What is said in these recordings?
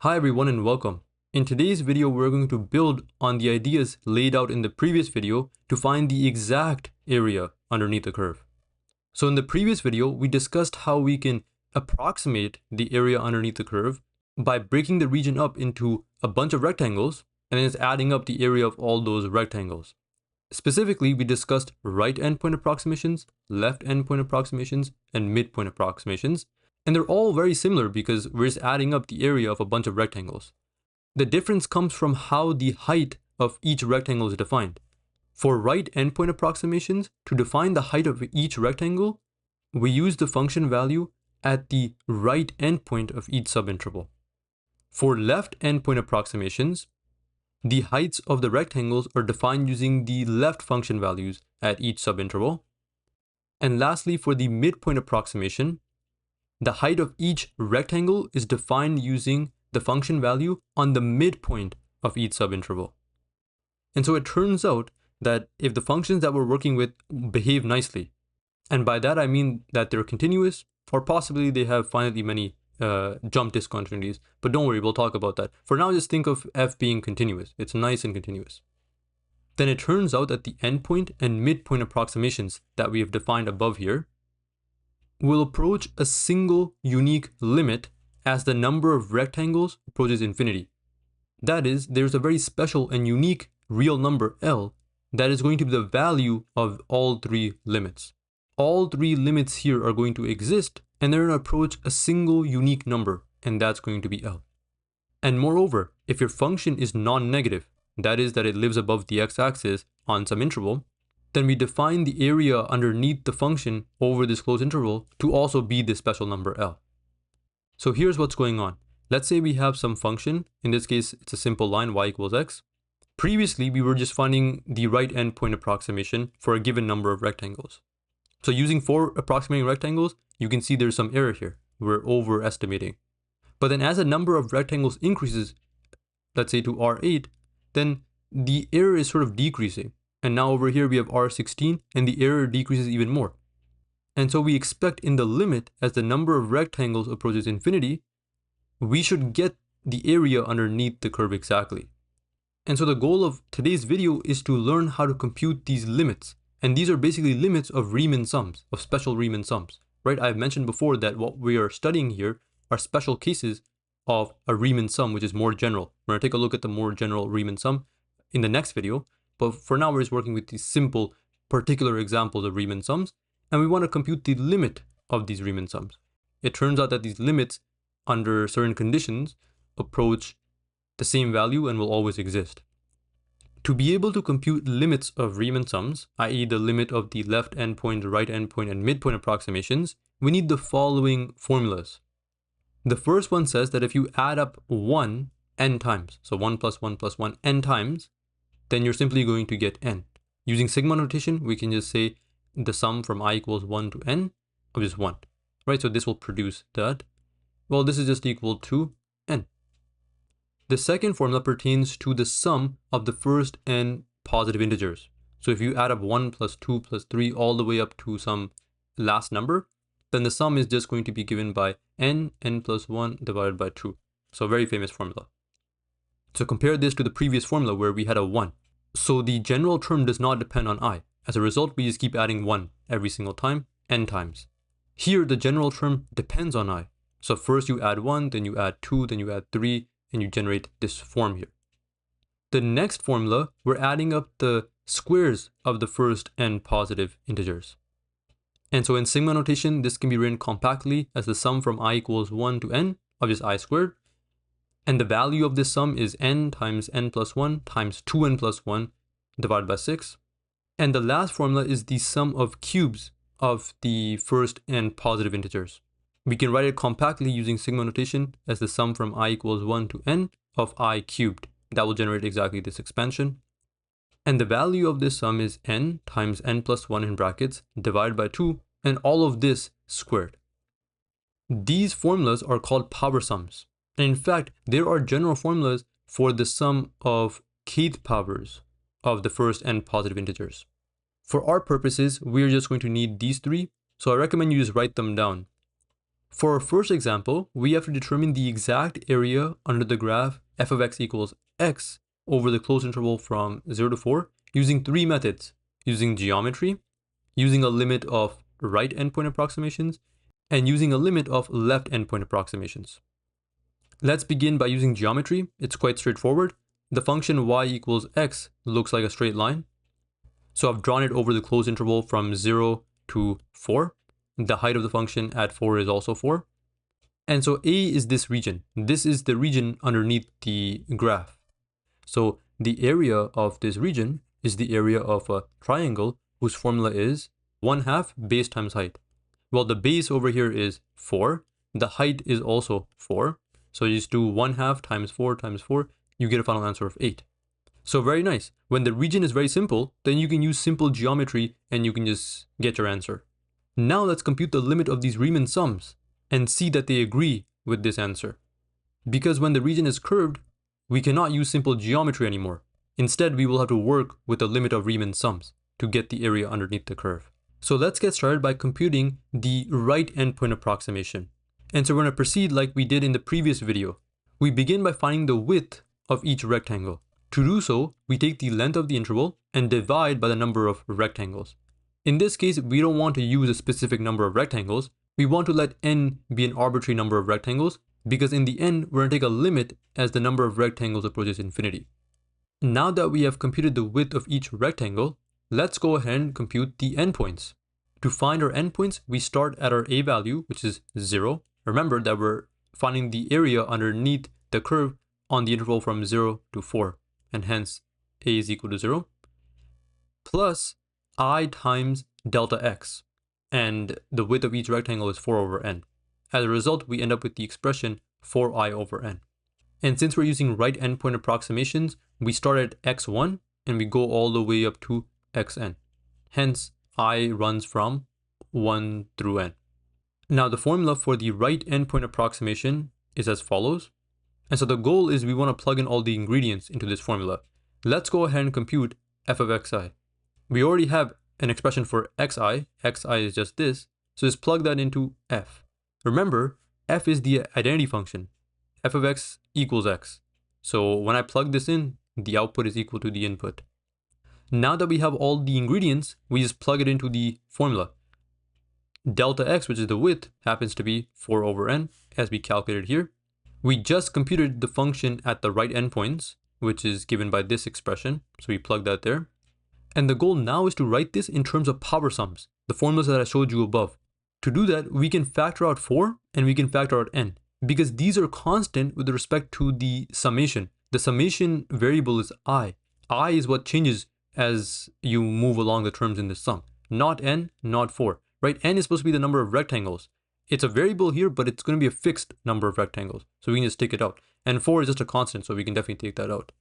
Hi everyone and welcome. In today's video, we're going to build on the ideas laid out in the previous video to find the exact area underneath the curve. So in the previous video, we discussed how we can approximate the area underneath the curve by breaking the region up into a bunch of rectangles and then just adding up the area of all those rectangles. Specifically, we discussed right endpoint approximations, left endpoint approximations, and midpoint approximations. And they're all very similar because we're just adding up the area of a bunch of rectangles. The difference comes from how the height of each rectangle is defined. For right endpoint approximations, to define the height of each rectangle, we use the function value at the right endpoint of each subinterval. For left endpoint approximations, the heights of the rectangles are defined using the left function values at each subinterval. And lastly, for the midpoint approximation, the height of each rectangle is defined using the function value on the midpoint of each subinterval. And so it turns out that if the functions that we're working with behave nicely, and by that I mean that they're continuous, or possibly they have finitely many jump discontinuities, but don't worry, we'll talk about that. For now, just think of f being continuous. It's nice and continuous. Then it turns out that the endpoint and midpoint approximations that we have defined above here will approach a single unique limit as the number of rectangles approaches infinity. That is, there's a very special and unique real number L that is going to be the value of all three limits. All three limits here are going to exist and they're going to approach a single unique number, and that's going to be L. And moreover, if your function is non-negative, that is that it lives above the x-axis on some interval, then we define the area underneath the function over this closed interval to also be this special number L. So here's what's going on. Let's say we have some function. In this case, it's a simple line, y equals x. Previously, we were just finding the right endpoint approximation for a given number of rectangles. So using 4 approximating rectangles, you can see there's some error here. We're overestimating. But then as the number of rectangles increases, let's say to R8, then the error is sort of decreasing. And now over here we have R16 and the error decreases even more. And so we expect in the limit, as the number of rectangles approaches infinity, we should get the area underneath the curve exactly. And so the goal of today's video is to learn how to compute these limits. And these are basically limits of Riemann sums, of special Riemann sums, right? I've mentioned before that what we are studying here are special cases of a Riemann sum, which is more general. We're going to take a look at the more general Riemann sum in the next video. But for now, we're just working with these simple particular examples of Riemann sums, and we want to compute the limit of these Riemann sums. It turns out that these limits, under certain conditions, approach the same value and will always exist. To be able to compute limits of Riemann sums, i.e. the limit of the left endpoint, right endpoint, and midpoint approximations, we need the following formulas. The first one says that if you add up 1 n times, so 1 plus 1 plus 1 n times, then you're simply going to get n. Using sigma notation, we can just say the sum from I equals 1 to n of just 1, right? So this will produce that. Well, this is just equal to n. The second formula pertains to the sum of the first n positive integers. So if you add up 1 plus 2 plus 3 all the way up to some last number, then the sum is just going to be given by n plus 1 divided by 2. So a very famous formula. So compare this to the previous formula where we had a 1. So the general term does not depend on I. As a result, we just keep adding 1 every single time, n times. Here, the general term depends on I. So first you add 1, then you add 2, then you add 3, and you generate this form here. The next formula, we're adding up the squares of the first n positive integers. And so in sigma notation, this can be written compactly as the sum from I equals 1 to n of just I squared. And the value of this sum is n times n plus 1 times 2n plus 1 divided by 6. And the last formula is the sum of cubes of the first n positive integers. We can write it compactly using sigma notation as the sum from I equals 1 to n of I cubed. That will generate exactly this expansion. And the value of this sum is n times n plus 1 in brackets divided by 2, and all of this squared. These formulas are called power sums. And in fact, there are general formulas for the sum of kth powers of the first n positive integers. For our purposes, we're just going to need these three, so I recommend you just write them down. For our first example, we have to determine the exact area under the graph f of x equals x over the closed interval from 0 to 4 using three methods: using geometry, using a limit of right endpoint approximations, and using a limit of left endpoint approximations. Let's begin by using geometry. It's quite straightforward. The function y equals x looks like a straight line. So I've drawn it over the closed interval from 0 to 4. The height of the function at 4 is also 4. And so A is this region. This is the region underneath the graph. So the area of this region is the area of a triangle whose formula is 1/2 base times height. Well, the base over here is 4. The height is also 4. So you just do 1/2 times 4 times 4, you get a final answer of 8. So very nice. When the region is very simple, then you can use simple geometry and you can just get your answer. Now let's compute the limit of these Riemann sums and see that they agree with this answer. Because when the region is curved, we cannot use simple geometry anymore. Instead, we will have to work with the limit of Riemann sums to get the area underneath the curve. So let's get started by computing the right endpoint approximation. And so we're going to proceed like we did in the previous video. We begin by finding the width of each rectangle. To do so, we take the length of the interval and divide by the number of rectangles. In this case, we don't want to use a specific number of rectangles. We want to let n be an arbitrary number of rectangles because in the end, we're going to take a limit as the number of rectangles approaches infinity. Now that we have computed the width of each rectangle, let's go ahead and compute the endpoints. To find our endpoints, we start at our a value, which is 0. Remember that we're finding the area underneath the curve on the interval from 0 to 4, and hence a is equal to 0, plus I times delta x, and the width of each rectangle is 4 over n. As a result, we end up with the expression 4i over n. And since we're using right endpoint approximations, we start at x1 and we go all the way up to xn. Hence, I runs from 1 through n. Now the formula for the right endpoint approximation is as follows. And so the goal is we want to plug in all the ingredients into this formula. Let's go ahead and compute f of xi. We already have an expression for xi. Xi is just this. So just plug that into f. Remember, f is the identity function. F of x equals x. So when I plug this in, the output is equal to the input. Now that we have all the ingredients, we just plug it into the formula. Delta x, which is the width, happens to be 4 over n, as we calculated here. We just computed the function at the right endpoints, which is given by this expression, so we plug that there. And the goal now is to write this in terms of power sums, the formulas that I showed you above. To do that, we can factor out 4 and we can factor out n, because these are constant with respect to the summation. The summation variable is I. I is what changes as you move along the terms in the sum, not n, not 4, right? N is supposed to be the number of rectangles. It's a variable here, but it's going to be a fixed number of rectangles, so we can just take it out. And 4 is just a constant, so we can definitely take that out.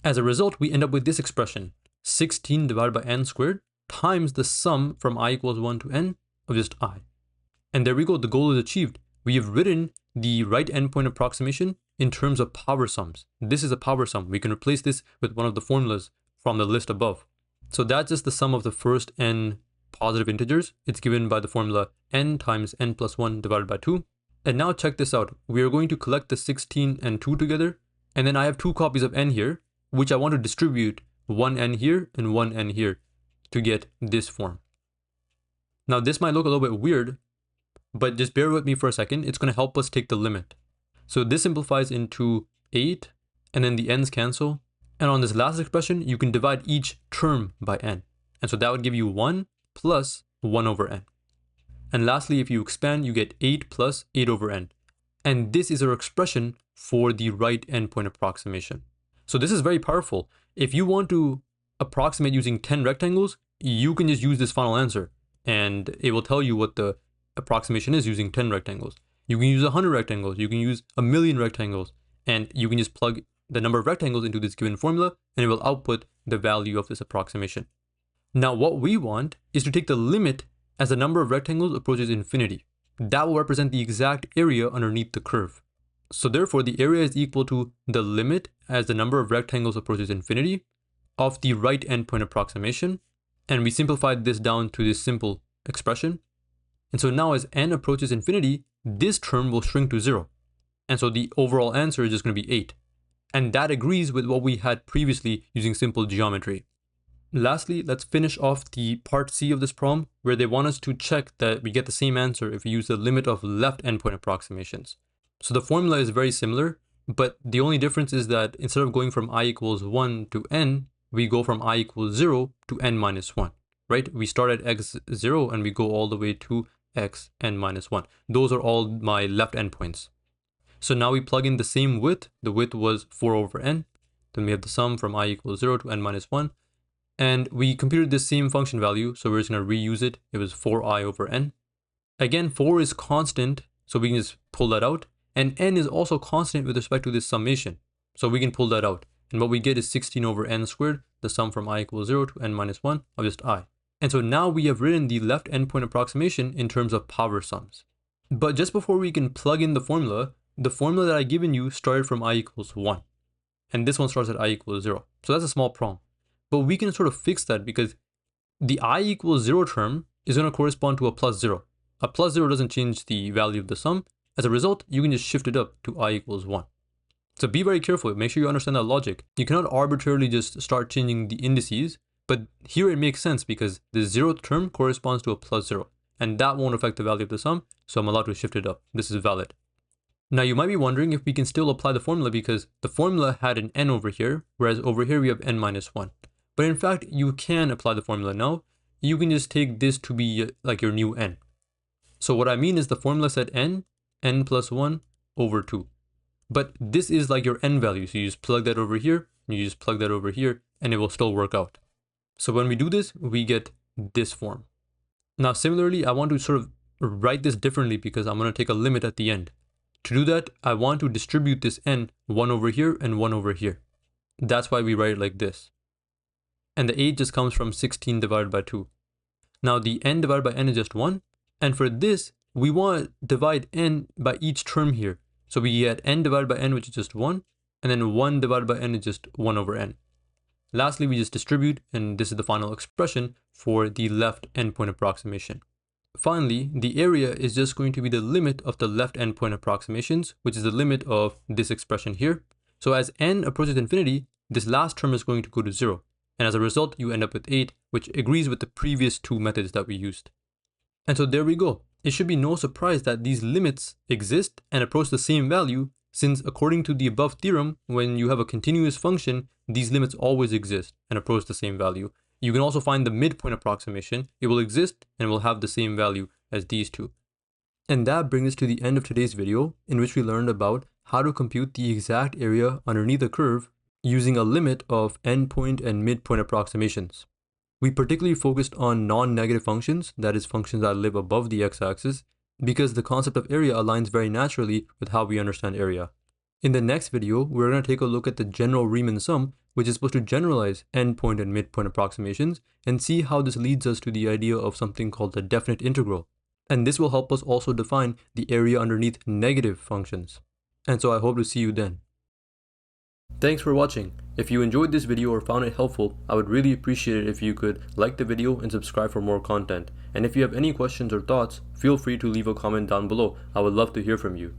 As a result, we end up with this expression, 16 divided by n squared times the sum from I equals 1 to n of just I. And there we go, the goal is achieved. We have written the right endpoint approximation in terms of power sums. This is a power sum. We can replace this with one of the formulas from the list above. So that's just the sum of the first n positive integers. It's given by the formula n times n plus 1 divided by 2. And now check this out. We are going to collect the 16 and 2 together. And then I have 2 copies of n here, which I want to distribute 1 n here and 1 n here to get this form. Now this might look a little bit weird, but just bear with me for a second. It's going to help us take the limit. So this simplifies into 8, and then the n's cancel. And on this last expression, you can divide each term by n. And so that would give you 1 plus 1 over n. And lastly, if you expand, you get 8 plus 8 over n. And this is our expression for the right endpoint approximation. So this is very powerful. If you want to approximate using 10 rectangles, you can just use this final answer. And it will tell you what the approximation is using 10 rectangles. You can use 100 rectangles. You can use 1,000,000 rectangles. And you can just plug the number of rectangles into this given formula, and it will output the value of this approximation. Now what we want is to take the limit as the number of rectangles approaches infinity. That will represent the exact area underneath the curve. So therefore the area is equal to the limit as the number of rectangles approaches infinity of the right endpoint approximation. And we simplified this down to this simple expression. And so now as n approaches infinity, this term will shrink to 0. And so the overall answer is just going to be 8. And that agrees with what we had previously using simple geometry. Lastly, let's finish off the part C of this problem, where they want us to check that we get the same answer if we use the limit of left endpoint approximations. So the formula is very similar, but the only difference is that instead of going from I equals 1 to n, we go from I equals 0 to n minus 1, right? We start at x0 and we go all the way to xn minus 1. Those are all my left endpoints. So now we plug in the same width. The width was 4 over n. Then we have the sum from I equals 0 to n minus 1. And we computed this same function value, so we're just going to reuse it. It was 4i over n. Again, 4 is constant, so we can just pull that out. And n is also constant with respect to this summation, so we can pull that out. And what we get is 16 over n squared, the sum from I equals 0 to n minus 1 of just I. And so now we have written the left endpoint approximation in terms of power sums. But just before we can plug in the formula that I given you started from I equals 1. And this one starts at I equals 0. So that's a small problem. But we can sort of fix that because the I equals 0 term is going to correspond to a plus 0. A plus 0 doesn't change the value of the sum. As a result, you can just shift it up to I equals 1. So be very careful. Make sure you understand that logic. You cannot arbitrarily just start changing the indices. But here it makes sense because the 0th term corresponds to a plus 0. And that won't affect the value of the sum. So I'm allowed to shift it up. This is valid. Now you might be wondering if we can still apply the formula because the formula had an n over here, whereas over here we have n minus 1. But in fact, you can apply the formula now. You can just take this to be like your new n. So what I mean is the formula said n plus 1 over 2. But this is like your n value. So you just plug that over here, you just plug that over here, and it will still work out. So when we do this, we get this form. Now similarly, I want to sort of write this differently because I'm going to take a limit at the end. To do that, I want to distribute this n 1 over here and 1 over here. That's why we write it like this. And the 8 just comes from 16 divided by 2. Now the n divided by n is just 1. And for this, we want to divide n by each term here. So we get n divided by n, which is just 1. And then 1 divided by n is just 1 over n. Lastly, we just distribute, and this is the final expression for the left endpoint approximation. Finally, the area is just going to be the limit of the left endpoint approximations, which is the limit of this expression here. So as n approaches infinity, this last term is going to go to 0. And as a result, you end up with 8, which agrees with the previous two methods that we used. And so there we go. It should be no surprise that these limits exist and approach the same value, since according to the above theorem, when you have a continuous function, these limits always exist and approach the same value. You can also find the midpoint approximation. It will exist and will have the same value as these two. And that brings us to the end of today's video, in which we learned about how to compute the exact area underneath a curve using a limit of endpoint and midpoint approximations. We particularly focused on non-negative functions, that is functions that live above the x-axis, because the concept of area aligns very naturally with how we understand area. In the next video, we're going to take a look at the general Riemann sum, which is supposed to generalize endpoint and midpoint approximations, and see how this leads us to the idea of something called the definite integral. And this will help us also define the area underneath negative functions. And so I hope to see you then. Thanks for watching. If you enjoyed this video or found it helpful, I would really appreciate it if you could like the video and subscribe for more content. And if you have any questions or thoughts, feel free to leave a comment down below. I would love to hear from you.